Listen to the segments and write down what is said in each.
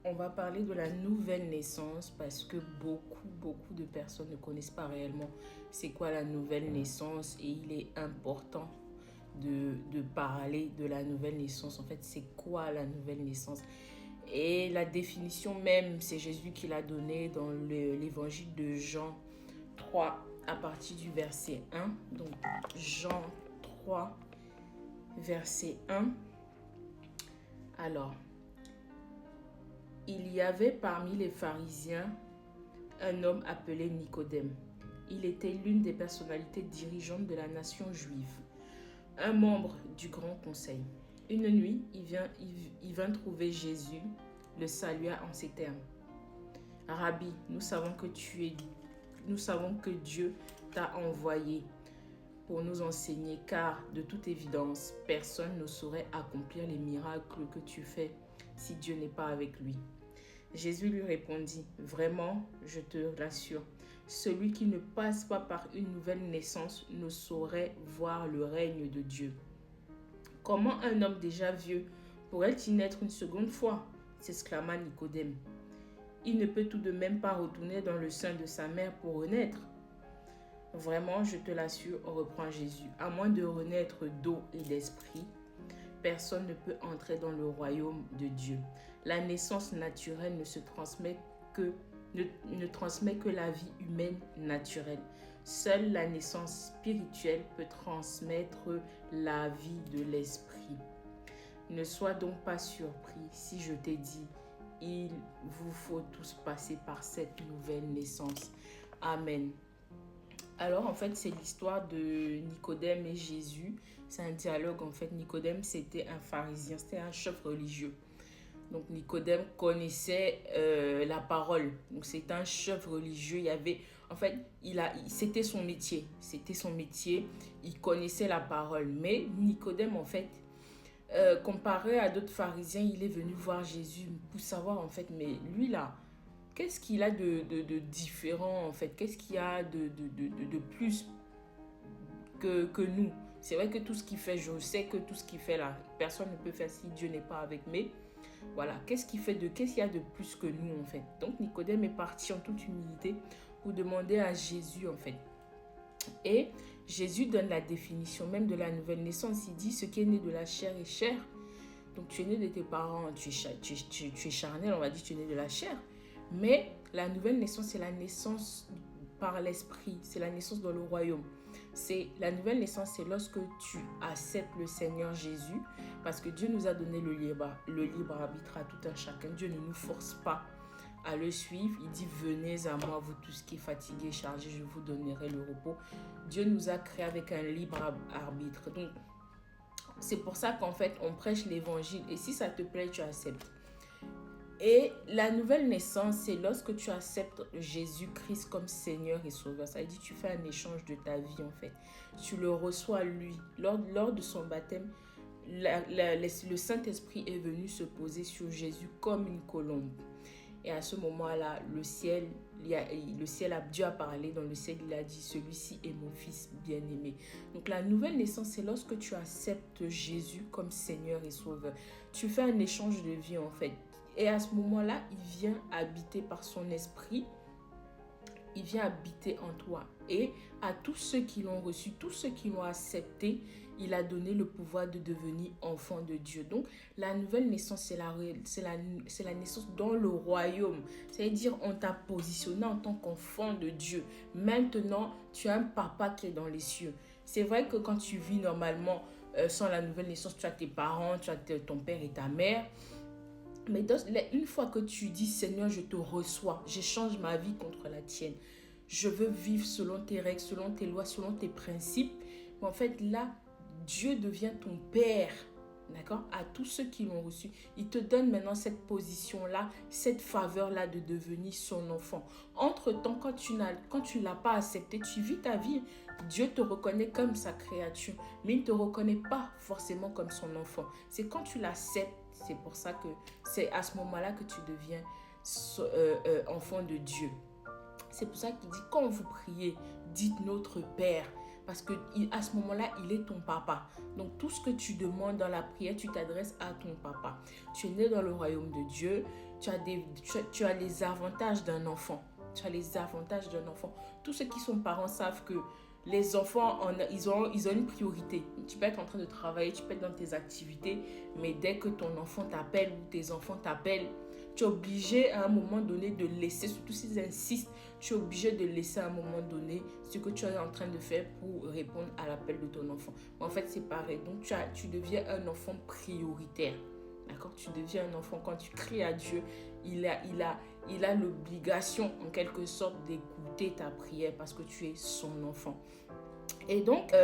On va parler de la nouvelle naissance parce que beaucoup de personnes ne connaissent pas réellement c'est quoi la nouvelle naissance et il est important de parler de la nouvelle naissance. En fait, c'est quoi la nouvelle naissance? Et la définition même, c'est Jésus qui l'a donnée dans l'évangile de Jean 3 à partir du verset 1. Donc, Jean 3, verset 1. Alors, il y avait parmi les pharisiens un homme appelé Nicodème. Il était l'une des personnalités dirigeantes de la nation juive, un membre du grand conseil. Une nuit, il vint trouver Jésus, le salua en ces termes. Rabbi, nous savons que Dieu t'a envoyé pour nous enseigner, car de toute évidence, personne ne saurait accomplir les miracles que tu fais si Dieu n'est pas avec lui. Jésus lui répondit, vraiment, je te l'assure, celui qui ne passe pas par une nouvelle naissance ne saurait voir le règne de Dieu. Comment un homme déjà vieux pourrait-il naître une seconde fois? S'exclama Nicodème. Il ne peut tout de même pas retourner dans le sein de sa mère pour renaître. Vraiment, je te l'assure, reprend Jésus, à moins de renaître d'eau et d'esprit, personne ne peut entrer dans le royaume de Dieu. La naissance naturelle ne transmet que la vie humaine naturelle. Seule la naissance spirituelle peut transmettre la vie de l'esprit. Ne sois donc pas surpris si je t'ai dit, il vous faut tous passer par cette nouvelle naissance. Amen. Alors, en fait, c'est l'histoire de Nicodème et Jésus. C'est un dialogue, en fait. Nicodème, c'était un pharisien, c'était un chef religieux. Donc, Nicodème connaissait la parole. Donc, c'est un chef religieux. C'était son métier. C'était son métier. Il connaissait la parole. Mais Nicodème, en fait, comparé à d'autres pharisiens, il est venu voir Jésus pour savoir, en fait, mais lui, là, qu'est-ce qu'il a de différent, en fait? Qu'est-ce qu'il y a de plus que nous? C'est vrai que tout ce qu'il fait, je sais que tout ce qu'il fait là, personne ne peut faire si Dieu n'est pas avec. Mais voilà, qu'est-ce qu'il y a de plus que nous, en fait? Donc Nicodème est parti en toute humilité pour demander à Jésus, en fait. Et Jésus donne la définition même de la nouvelle naissance. Il dit, ce qui est né de la chair est chair. Donc tu es né de tes parents, tu es charnel, on va dire, tu es né de la chair. Mais la nouvelle naissance, c'est la naissance par l'esprit, c'est la naissance dans le royaume. La nouvelle naissance, c'est lorsque tu acceptes le Seigneur Jésus, parce que Dieu nous a donné le libre arbitre à tout un chacun. Dieu ne nous force pas à le suivre. Il dit, venez à moi, vous tous qui êtes fatigués, chargés, je vous donnerai le repos. Dieu nous a créés avec un libre arbitre. Donc, c'est pour ça qu'en fait, on prêche l'évangile. Et si ça te plaît, tu acceptes. Et la nouvelle naissance, c'est lorsque tu acceptes Jésus-Christ comme Seigneur et Sauveur. Ça veut dire que tu fais un échange de ta vie, en fait. Tu le reçois, lui. Lors de son baptême, le Saint-Esprit est venu se poser sur Jésus comme une colombe. Et à ce moment-là, Dieu a parlé dans le ciel, il a dit, celui-ci est mon fils bien-aimé. Donc la nouvelle naissance, c'est lorsque tu acceptes Jésus comme Seigneur et Sauveur. Tu fais un échange de vie, en fait. Et à ce moment-là, il vient habiter par son esprit. Il vient habiter en toi. Et à tous ceux qui l'ont reçu, tous ceux qui l'ont accepté, il a donné le pouvoir de devenir enfant de Dieu. Donc, la nouvelle naissance, c'est la naissance dans le royaume. C'est-à-dire, on t'a positionné en tant qu'enfant de Dieu. Maintenant, tu as un papa qui est dans les cieux. C'est vrai que quand tu vis normalement sans la nouvelle naissance, tu as tes parents, tu as ton père et ta mère. Mais une fois que tu dis, Seigneur, je te reçois, j'échange ma vie contre la tienne. Je veux vivre selon tes règles, selon tes lois, selon tes principes. Mais en fait, là, Dieu devient ton Père. D'accord? À tous ceux qui l'ont reçu. Il te donne maintenant cette position-là, cette faveur-là de devenir son enfant. Entre-temps, quand tu ne l'as pas accepté, tu vis ta vie. Dieu te reconnaît comme sa créature, mais il ne te reconnaît pas forcément comme son enfant. C'est quand tu l'acceptes, c'est pour ça que c'est à ce moment-là que tu deviens enfant de Dieu. C'est pour ça qu'il dit, quand vous priez, dites notre Père. parce que à ce moment-là, il est ton papa. Donc tout ce que tu demandes dans la prière, tu t'adresses à ton papa. Tu es né dans le royaume de Dieu, tu as les avantages d'un enfant. Tu as les avantages d'un enfant. Tous ceux qui sont parents savent que les enfants, ils ont une priorité. Tu peux être en train de travailler, tu peux être dans tes activités, mais dès que ton enfant t'appelle ou tes enfants t'appellent, tu es obligé à un moment donné de laisser, surtout s'ils insistent, tu es obligé de laisser à un moment donné ce que tu es en train de faire pour répondre à l'appel de ton enfant. Mais en fait, c'est pareil. Donc, tu deviens un enfant prioritaire. D'accord? Tu deviens un enfant. Quand tu cries à Dieu, il a l'obligation, en quelque sorte, d'écouter ta prière parce que tu es son enfant. Et donc,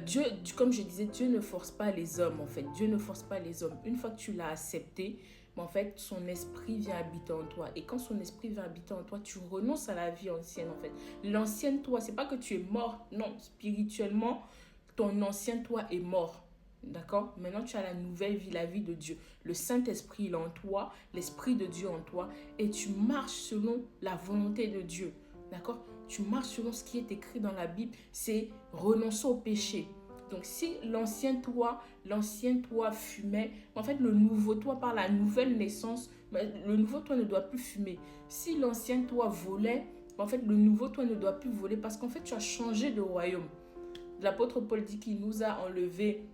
Dieu, comme je disais, Dieu ne force pas les hommes, en fait. Dieu ne force pas les hommes. Une fois que tu l'as accepté, en fait, son esprit vient habiter en toi. Et quand son esprit vient habiter en toi, tu renonces à la vie ancienne, en fait. L'ancienne toi, c'est pas que tu es mort. Non, spirituellement, ton ancien toi est mort. D'accord? Maintenant, tu as la nouvelle vie, la vie de Dieu. Le Saint-Esprit, il est en toi, l'Esprit de Dieu en toi. Et tu marches selon la volonté de Dieu. D'accord? Tu marches selon ce qui est écrit dans la Bible. C'est renoncer au péché. Donc, si l'ancien toi fumait, en fait, le nouveau toi, par la nouvelle naissance, le nouveau toi ne doit plus fumer. Si l'ancien toi volait, en fait, le nouveau toi ne doit plus voler parce qu'en fait, tu as changé de royaume. L'apôtre Paul dit qu'il nous a enlevé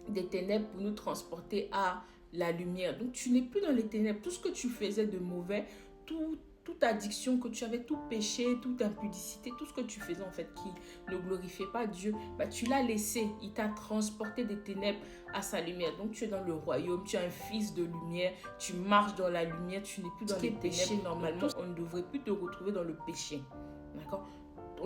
des ténèbres pour nous transporter à la lumière. Donc, tu n'es plus dans les ténèbres. Tout ce que tu faisais de mauvais, toute addiction que tu avais, tout péché, toute impudicité, tout ce que tu faisais en fait qui ne glorifiait pas Dieu, tu l'as laissé. Il t'a transporté des ténèbres à sa lumière. Donc tu es dans le royaume, tu es un fils de lumière, tu marches dans la lumière, tu n'es plus dans les ténèbres. Normalement, on ne devrait plus te retrouver dans le péché. D'accord?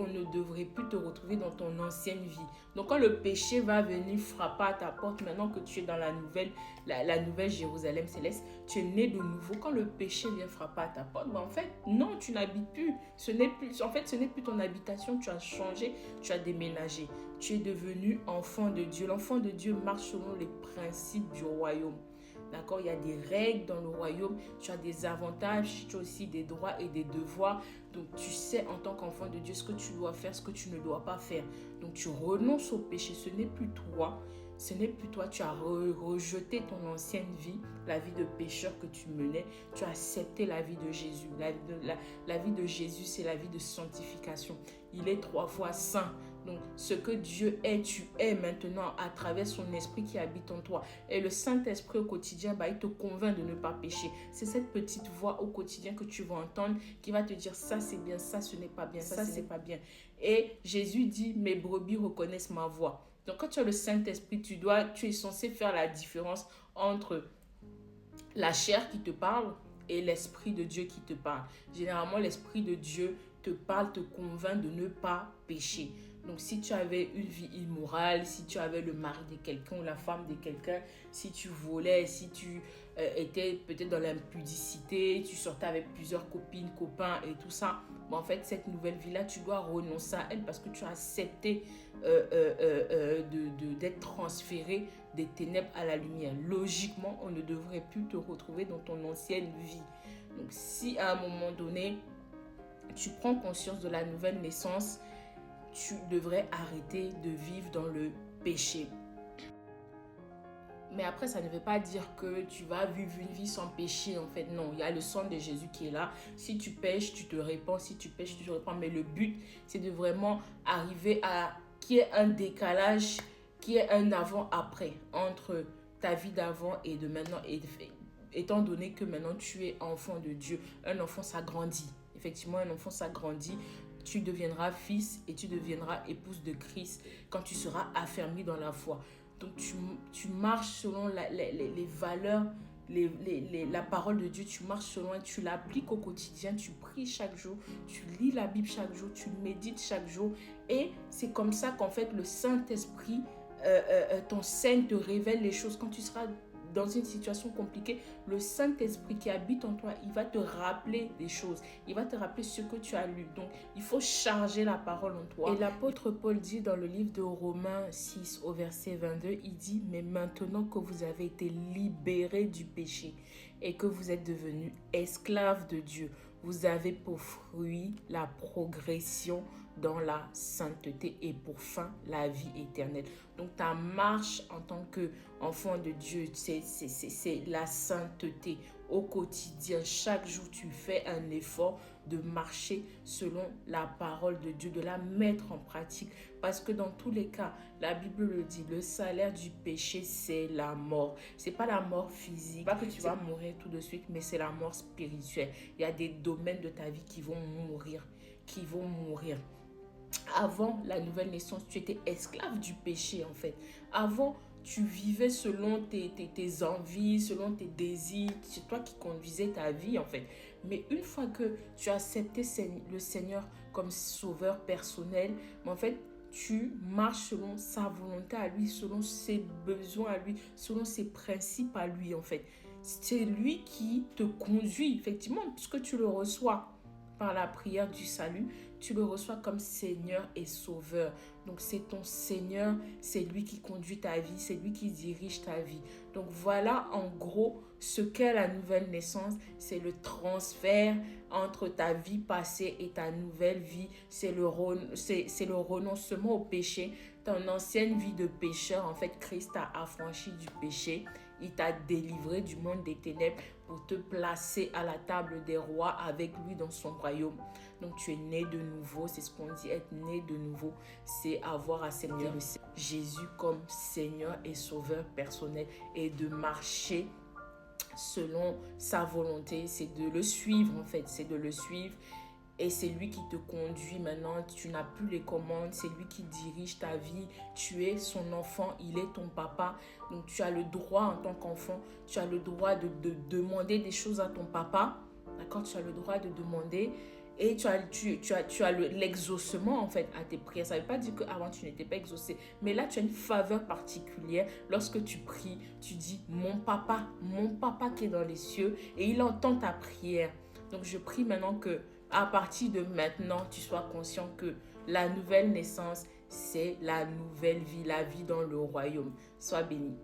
On ne devrait plus te retrouver dans ton ancienne vie. Donc quand le péché va venir frapper à ta porte, maintenant que tu es dans la nouvelle Jérusalem céleste, tu es né de nouveau. Quand le péché vient frapper à ta porte, en fait, non, tu n'habites plus. Ce n'est plus ton habitation, tu as changé, tu as déménagé. Tu es devenu enfant de Dieu. L'enfant de Dieu marche selon les principes du royaume. D'accord? Il y a des règles dans le royaume, tu as des avantages, tu as aussi des droits et des devoirs. Donc, tu sais en tant qu'enfant de Dieu ce que tu dois faire, ce que tu ne dois pas faire. Donc, tu renonces au péché. Ce n'est plus toi. Ce n'est plus toi. Tu as rejeté ton ancienne vie, la vie de pécheur que tu menais. Tu as accepté la vie de Jésus. La vie de Jésus, c'est la vie de sanctification. Il est 3 fois saint. Donc, ce que Dieu est, tu es maintenant à travers son esprit qui habite en toi. Et le Saint-Esprit au quotidien, il te convainc de ne pas pécher. C'est cette petite voix au quotidien que tu vas entendre qui va te dire ça c'est bien, ça ce n'est pas bien, ça ce n'est pas bien. Et Jésus dit, mes brebis reconnaissent ma voix. Donc, quand tu as le Saint-Esprit, tu es censé faire la différence entre la chair qui te parle et l'Esprit de Dieu qui te parle. Généralement, l'Esprit de Dieu te parle, te convainc de ne pas pécher. Donc, si tu avais une vie immorale, si tu avais le mari de quelqu'un ou la femme de quelqu'un, si tu volais, si tu étais peut-être dans l'impudicité, tu sortais avec plusieurs copines, copains et tout ça, en fait, cette nouvelle vie-là, tu dois renoncer à elle parce que tu as accepté d'être transféré des ténèbres à la lumière. Logiquement, on ne devrait plus te retrouver dans ton ancienne vie. Donc, si à un moment donné, tu prends conscience de la nouvelle naissance, tu devrais arrêter de vivre dans le péché. Mais après, ça ne veut pas dire que tu vas vivre une vie sans péché, en fait. Non, il y a le sang de Jésus qui est là. Si tu pêches, tu te répands. Si tu pêches, tu te répands. Mais le but, c'est de vraiment arriver à qu'il y ait un décalage, qu'il y ait un avant-après entre ta vie d'avant et de maintenant. Étant donné que maintenant, tu es enfant de Dieu. Un enfant, ça grandit. Effectivement, un enfant, ça grandit. Tu deviendras fils et tu deviendras épouse de Christ quand tu seras affermi dans la foi. Donc, tu marches selon les valeurs, la parole de Dieu. Tu marches selon et tu l'appliques au quotidien. Tu pries chaque jour. Tu lis la Bible chaque jour. Tu médites chaque jour. Et c'est comme ça qu'en fait, le Saint-Esprit t'enseigne, te révèle les choses. Quand tu seras dans une situation compliquée, le Saint-Esprit qui habite en toi, il va te rappeler des choses. Il va te rappeler ce que tu as lu. Donc, il faut charger la parole en toi. Et l'apôtre Paul dit dans le livre de Romains 6 au verset 22, il dit « Mais maintenant que vous avez été libérés du péché et que vous êtes devenus esclaves de Dieu, vous avez pour fruit la progression dans la sainteté et pour fin la vie éternelle. Donc ta marche en tant qu'enfant de Dieu, c'est la sainteté au quotidien. Chaque jour, tu fais un effort de marcher selon la parole de Dieu, de la mettre en pratique. Parce que dans tous les cas, la Bible le dit, le salaire du péché, c'est la mort. C'est pas la mort physique, pas que tu vas mourir tout de suite, mais c'est la mort spirituelle. Il y a des domaines de ta vie qui vont mourir, Avant la nouvelle naissance, tu étais esclave du péché en fait. Avant, tu vivais selon tes envies, selon tes désirs. C'est toi qui conduisais ta vie en fait. Mais une fois que tu as accepté le Seigneur comme sauveur personnel, en fait, tu marches selon sa volonté à lui, selon ses besoins à lui, selon ses principes à lui en fait. C'est lui qui te conduit effectivement puisque tu le reçois par la prière du salut, tu le reçois comme Seigneur et Sauveur. Donc c'est ton Seigneur, c'est lui qui conduit ta vie, c'est lui qui dirige ta vie. Donc voilà en gros ce qu'est la nouvelle naissance. C'est le transfert entre ta vie passée et ta nouvelle vie. C'est le renoncement au péché. Ton ancienne vie de pécheur, en fait, Christ t'a affranchi du péché. Il t'a délivré du monde des ténèbres pour te placer à la table des rois avec lui dans son royaume. Donc tu es né de nouveau, c'est ce qu'on dit, être né de nouveau, c'est avoir accepté Jésus comme Seigneur et Sauveur personnel et de marcher selon sa volonté, c'est de le suivre en fait, c'est de le suivre. Et c'est lui qui te conduit maintenant, tu n'as plus les commandes, c'est lui qui dirige ta vie, tu es son enfant, il est ton papa. Donc tu as le droit en tant qu'enfant, tu as le droit de demander des choses à ton papa, d'accord? Tu as le droit de demander et tu as l'exaucement en fait à tes prières. Ça ne veut pas dire qu'avant tu n'étais pas exaucé, mais là tu as une faveur particulière. Lorsque tu pries, tu dis mon papa qui est dans les cieux et il entend ta prière. Donc je prie maintenant que à partir de maintenant, tu sois conscient que la nouvelle naissance, c'est la nouvelle vie, la vie dans le royaume. Sois béni.